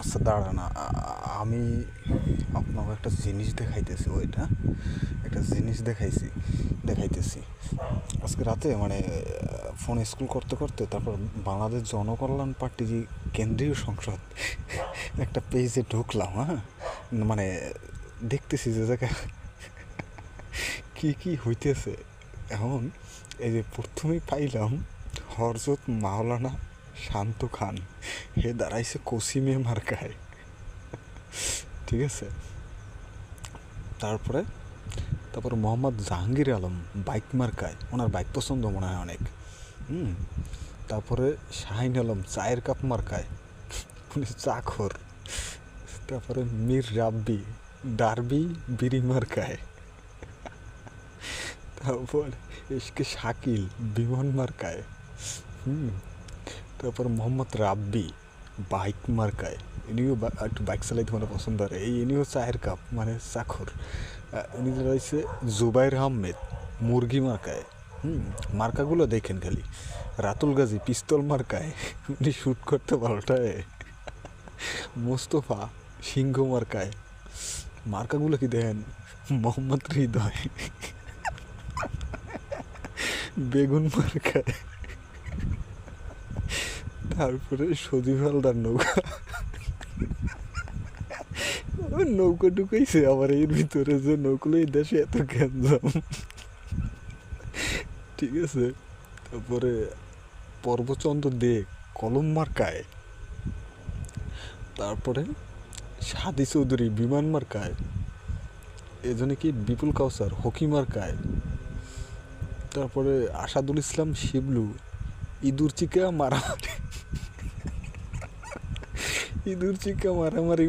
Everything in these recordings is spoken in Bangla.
আচ্ছা দাঁড়ান, আমি আপনাকে একটা জিনিস দেখাইতেছি। একটা জিনিস দেখাইতেছি আজকে রাতে, মানে ফোন স্কুল করতে করতে তারপর বাংলাদেশ জনকল্যাণ পার্টি যে কেন্দ্রীয় সংসদ একটা পেজে ঢুকলাম। হ্যাঁ, মানে দেখতেছি যে জায়গায় কী কী হইতেছে এখন। এই যে প্রথমেই পাইলাম হরজত মাওলানা শান্ত খান, হে দাঁড়াইছে কসিমে মার্কায়। ঠিক আছে, তারপরে তারপর মোহাম্মদ জাহাঙ্গীর আলম বাইক মার্কায়, ওনার বাইক পছন্দ মনে হয় অনেক। হুম, তারপরে শাহিন আলম চায়ের কাপ মার্কায়, উনি চাখর। তারপরে মীর রাব্বি ডারবি বিড়ি মার্কায়। তারপর এসকে শাকিল বিমান মার্কায়। হুম, তারপর মোহাম্মদ রাব্বি বাইক মার্কায়, ইনিও একটু বাইক চালাইতে মানে পছন্দ করে। ইনিও চায়ের কাপ মানে চাখর। ইনি রয়েছে জুবাইর আহমেদ মুরগি মার্কায়। মার্কাগুলো দেখেন খালি। রাতুল গাজী পিস্তল মার্কায়, উনি শ্যুট করতে পাল্টায়। মোস্তফা সিংহ মার্কায়, মার্কাগুলো কি দেখেন। মোহাম্মদ হৃদয় বেগুন মার্কায়। তারপরে সজীব হালদার নৌকা, নৌকা ঢুকাইছে আবার এর ভিতরে, যে নৌকলো এই দেশে এত গ্যাঞ্জাম। ঠিক আছে, তারপরে পর্বচন্দ্র দে কলম মার্কায়। তারপরে সাদি চৌধুরী বিমান মার্কায়, এজন্য কি বিপুল কাউসার হকি মার্কায়। তারপরে আসাদুল ইসলাম শিবলু ইঁদুর চিকা মারামারি, ইঁদুর চিকা মারামারি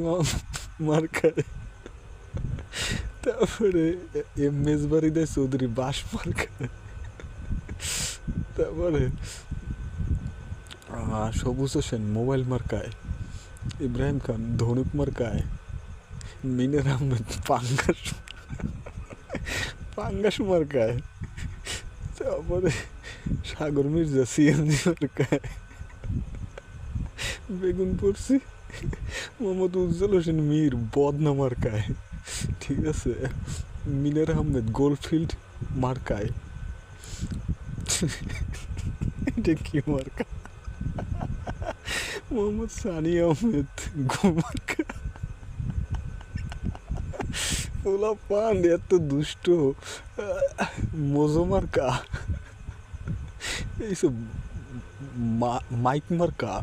মার্কায়। তারপরে এম মেজবারিদা চৌধুরী বাস মার্কায়। তারপরে সবুজ হোসেন মোবাইল মার্কায়, ইব্রাহিম খান ধনুক মার্কায়, মিনার আহমেদ পাঙ্গাস মার্কায়। তারপরে সাগর মির্জা সিএনজি মার্কায় বেগুন পড়ছি, মোহাম্মদ উজ্জ্বল হোসেন মীর বদনা মার্কায়। ঠিক আছে, মিনার আহমেদ গোলফিল্ড মার্কায়। এটা কি মার্কা? মোহাম্মদ সানি আহমেদ গোমার্কা। ওলা পান এত দুষ্ট। মজো মার্কা, এইসব মাইক মার্কা।